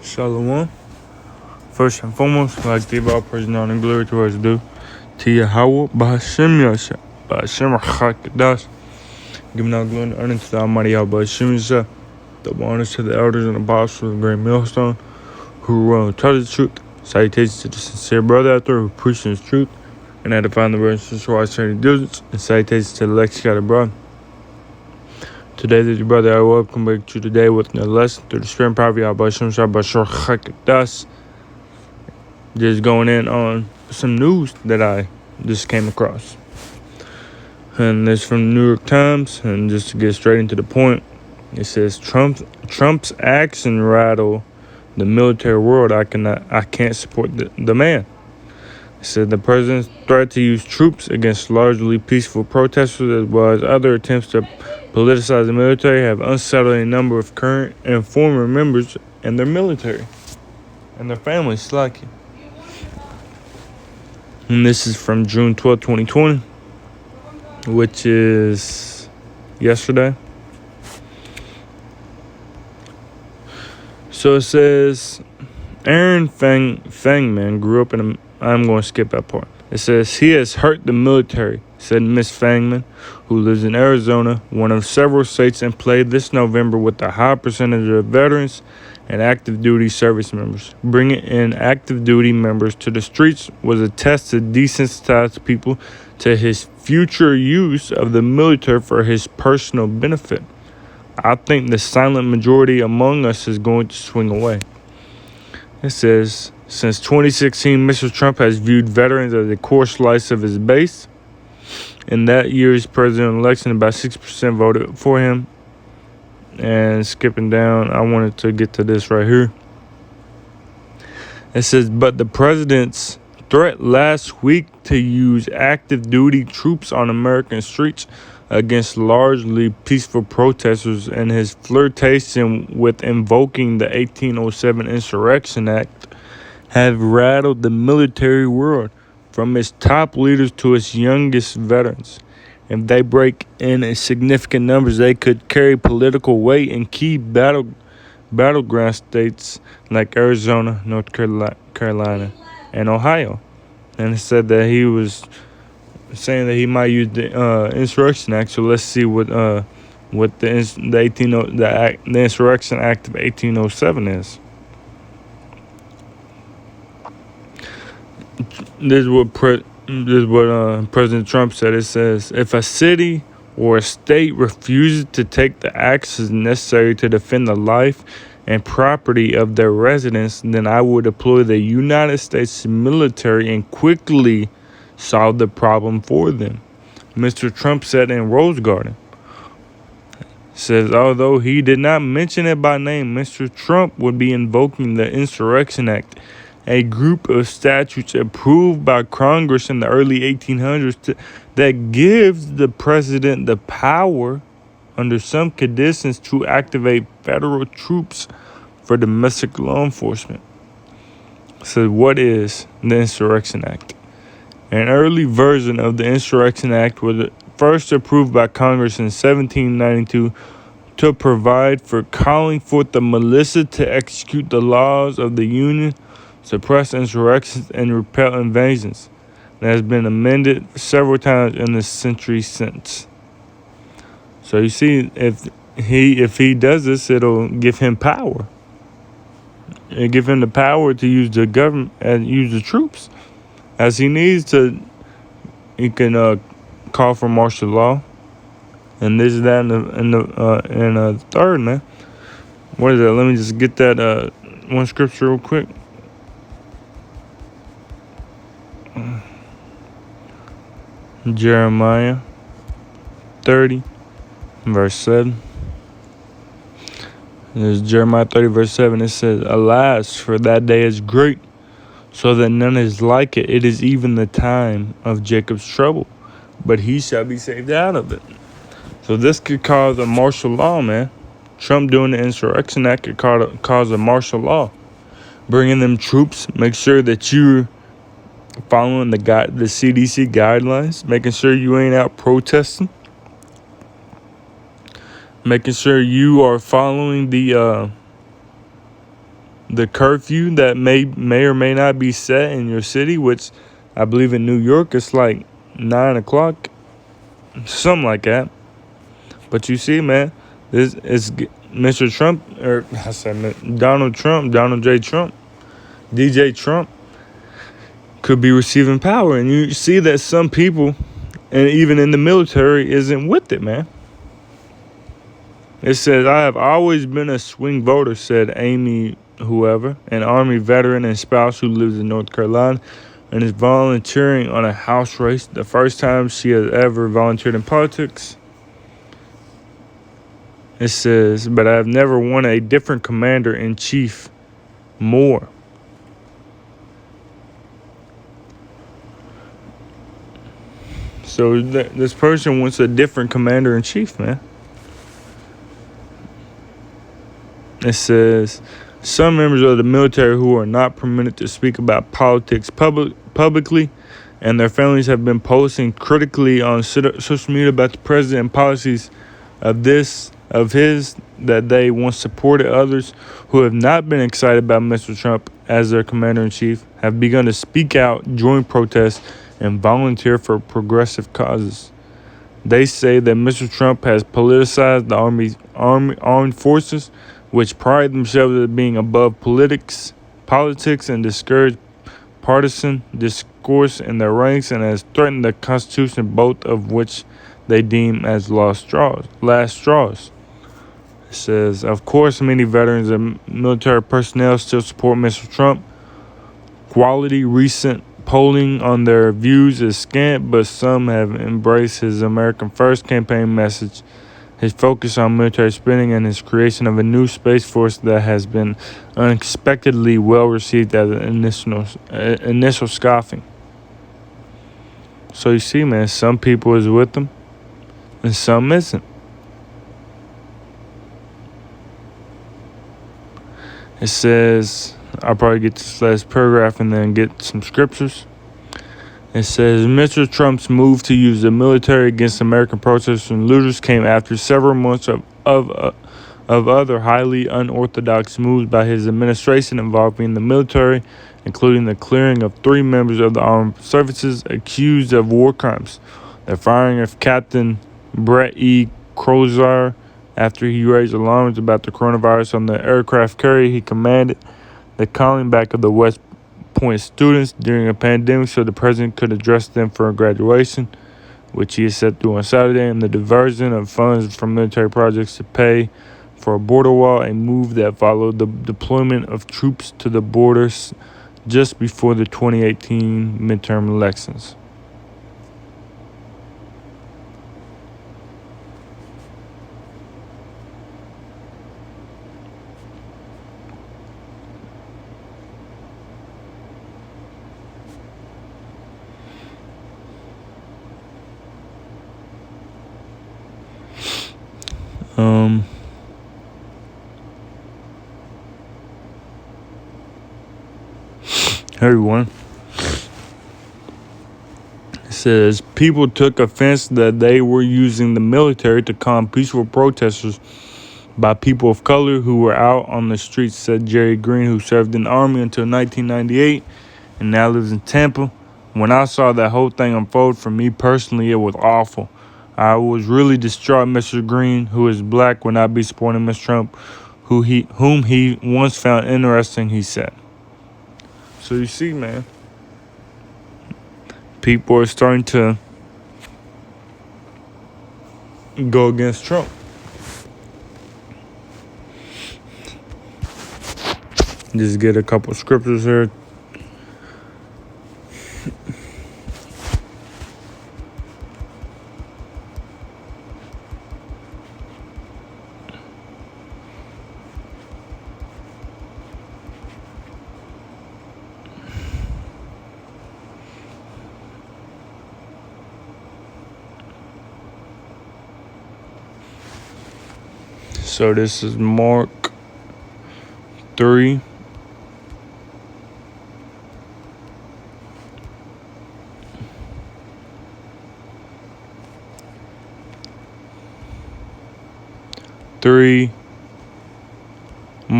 Shalom. First and foremost, I'd like to give all praise and honor and glory to us due to Yahweh, B'Hashem Yasha, B'Hashem Chakadash. Giving all glory and honor to the Almighty Yahweh, B'Hashem Yasha. Double honors to the elders and apostles of the great millstone who were taught the truth. Salutations to the sincere brother out there who preaches his truth and edifying the brothers and sisters who are training diligence. And salutations to the elect scattered abroad. Today, this is your brother. I welcome back to today with a lesson through the spirit and power of Yahweh, B'Hashem Yasha, B'Hashem Chakadash. Just going in on some news that I just came across. And it's from the New York Times. And just to get straight into the point, it says Trump's action rattle the military world. I can't support the man. It said the president's threat to use troops against largely peaceful protesters as well as other attempts to politicize the military have unsettled a number of current and former members and their military and their families. Slacking. And this is from June 12, 2020, which is yesterday. So it says, Aaron Fangman grew up in I'm going to skip that part. It says, he has hurt the military, said Miss Fangman, who lives in Arizona, one of several states, and played this November with a high percentage of veterans and active duty service members. Bringing in active duty members to the streets was a test to desensitize people to his future use of the military for his personal benefit. I think the silent majority among us is going to swing away. It says, since 2016, Mr. Trump has viewed veterans as a core slice of his base. In that year's presidential election, about 6% voted for him. And skipping down, I wanted to get to this right here. It says, but the president's threat last week to use active duty troops on American streets against largely peaceful protesters and his flirtation with invoking the 1807 Insurrection Act have rattled the military world, from its top leaders to its youngest veterans. If they break in significant numbers, they could carry political weight in key battleground states like Arizona, North Carolina, and Ohio. And it said that he was saying that he might use the Insurrection Act. So let's see what the Insurrection Act of 1807 is. This is what President Trump said. It says, if a city or a state refuses to take the actions necessary to defend the life and property of their residents, then I will deploy the United States military and quickly solve the problem for them. Mr. Trump said in Rose Garden. Says, although he did not mention it by name, Mr. Trump would be invoking the Insurrection Act, a group of statutes approved by Congress in the early 1800s that gives the president the power, under some conditions, to activate federal troops for domestic law enforcement. So what is the Insurrection Act? An early version of the Insurrection Act was first approved by Congress in 1792 to provide for calling forth the militia to execute the laws of the Union, suppress insurrections, and repel invasions. It has been amended several times in the century since. So you see, if he does this, it'll give him power. It'll give him the power to use the government and use the troops as he needs to. He can call for martial law, and this is that in the third, man. What is that? Let me just get that one scripture real quick. Jeremiah 30, verse 7. There's Jeremiah 30, verse 7. It says, alas, for that day is great, so that none is like it. It is even the time of Jacob's trouble, but he shall be saved out of it. So this could cause a martial law, man. Trump doing the Insurrection Act could cause a martial law. Bringing them troops, make sure that you're following the CDC guidelines, making sure you ain't out protesting, making sure you are following the the curfew that may or may not be set in your city, which I believe in New York it's like 9 o'clock, something like that. But you see, man, this is Mr. Trump, or I said Donald Trump, Donald J. Trump, DJ Trump could be receiving power, and you see that some people, and even in the military, isn't with it, man. It says, I have always been a swing voter, said Amy whoever, an Army veteran and spouse who lives in North Carolina and is volunteering on a House race, the first time she has ever volunteered in politics. It says, but I have never wanted a different commander-in-chief more. So this person wants a different commander-in-chief, man. It says, some members of the military who are not permitted to speak about politics publicly and their families have been posting critically on social media about the president and policies of his that they once supported. Others who have not been excited about Mr. Trump as their commander-in-chief have begun to speak out, join protests, and volunteer for progressive causes. They say that Mr. Trump has politicized the armed forces, which pride themselves as being above politics and discourage partisan discourse in their ranks, and has threatened the Constitution, both of which they deem as last straws. It says, of course, many veterans and military personnel still support Mr. Trump. Quality recent polling on their views is scant, but some have embraced his American First campaign message, his focus on military spending, and his creation of a new space force that has been unexpectedly well received at the initial scoffing. So you see, man, some people is with them and some isn't. It says, I'll probably get this last paragraph and then get some scriptures. It says, Mr. Trump's move to use the military against American protesters and looters came after several months of other highly unorthodox moves by his administration involving the military, including the clearing of 3 members of the armed services accused of war crimes, the firing of Captain Brett E. Crozier after he raised alarms about the coronavirus on the aircraft carrier he commanded, the calling back of the West Point students during a pandemic so the president could address them for a graduation, which he is set to do on Saturday, and the diversion of funds from military projects to pay for a border wall, a move that followed the deployment of troops to the borders just before the 2018 midterm elections. Everyone. It says, people took offense that they were using the military to calm peaceful protesters by people of color who were out on the streets, said Jerry Green, who served in the Army until 1998 and now lives in Tampa. When I saw that whole thing unfold, for me personally, it was awful. I was really distraught. Mr. Green, who is black, would not be supporting Mr. Trump, whom he once found interesting, he said. So you see, man, people are starting to go against Trump. Just get a couple scriptures here. So this is Mark 3.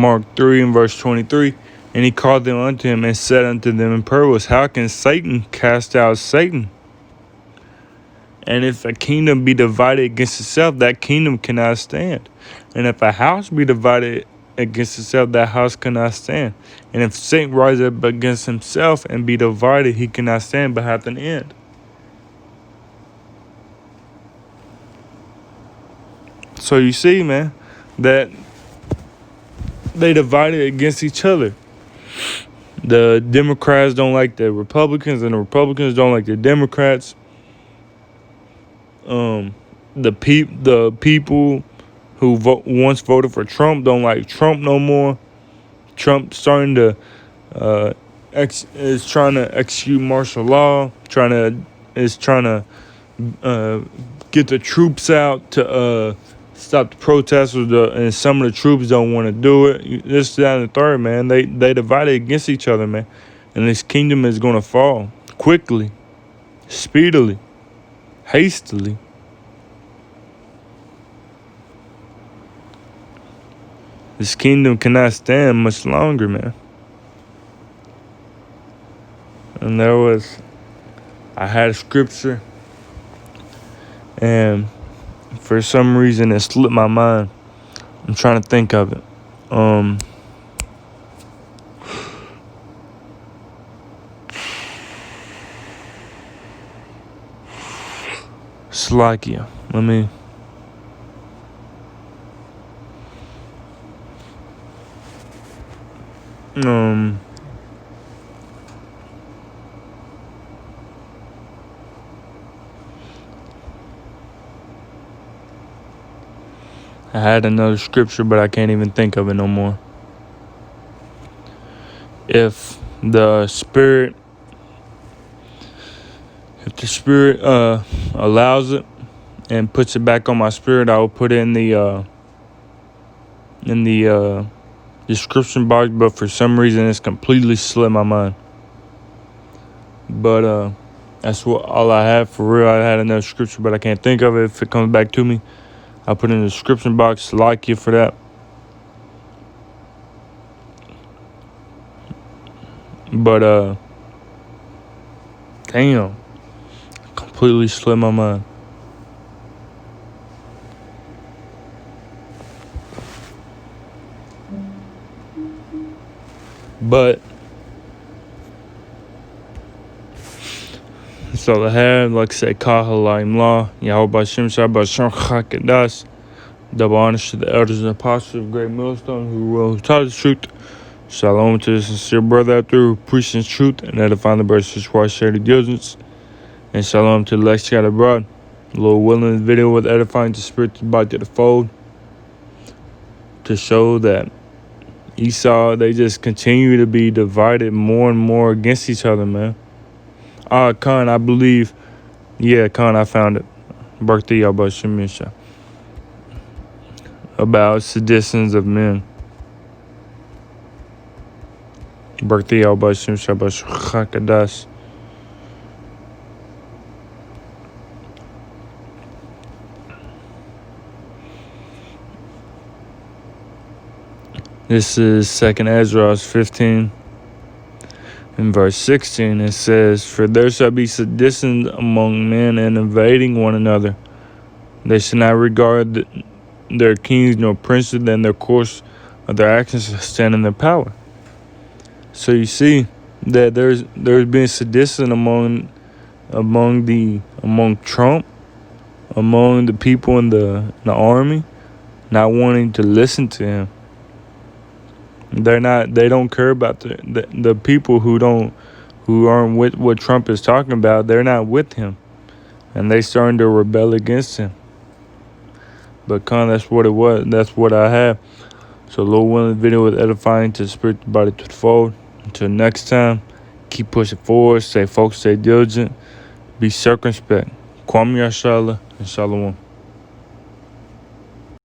Mark 3 and verse 23. And he called them unto him and said unto them in parables, how can Satan cast out Satan? And if a kingdom be divided against itself, that kingdom cannot stand. And if a house be divided against itself, that house cannot stand. And if Satan rise up against himself and be divided, he cannot stand but hath an end. So you see, man, that they divided against each other. The Democrats don't like the Republicans, and the Republicans don't like the Democrats. The people who once voted for Trump don't like Trump no more. Trump starting to is trying to execute martial law, trying to get the troops out to stop the protesters, and some of the troops don't want to do it. This, that, and the third, man. They divided against each other, man. And this kingdom is going to fall quickly, speedily, hastily. This kingdom cannot stand much longer, man. And I had a scripture, and for some reason it slipped my mind. I'm trying to think of it. Slovakia. I had another scripture, but I can't even think of it no more. If the Spirit allows it and puts it back on my spirit, I will put it in the description box. But for some reason, it's completely slipped my mind. But that's all I have for real. I had another scripture, but I can't think of it. If it comes back to me, I'll put it in the description box. Like you for that. But damn, completely slipped my mind. But that's all I had. Like I said, Kahalayim Law, Yahweh Bashem Shabbat Chakadas. Double honors to the elders and apostles of Great Millstone who taught the truth. Shalom to the sincere brother out there who preaches truth and edifying the brothers who are shared the diligence. And shalom to the elect scattered abroad. Lord willing, this video with edifying the spirit to body to the fold, to show that Esau, they just continue to be divided more and more against each other, man. Khan, I believe. Yeah, Khan, I found it. Birthday about Shemisha. About seditions of men. Birthday about Shemisha about Chakadas. This is 2nd Ezra 15 in verse 16. It says, for there shall be seditions among men and invading one another. They shall not regard their kings nor princes, and their course of their actions shall stand in their power. So you see that there's been sedition among Trump, among the people in the army, not wanting to listen to him. They don't care about the people who aren't with what Trump is talking about. They're not with him, and they starting to rebel against him. But that's what it was. That's what I have. So Lord willing, the video was edifying to the spirit, the body to the fold. Until next time, keep pushing forward. Stay focused, stay diligent, be circumspect. Kwame Yashala and Shalom.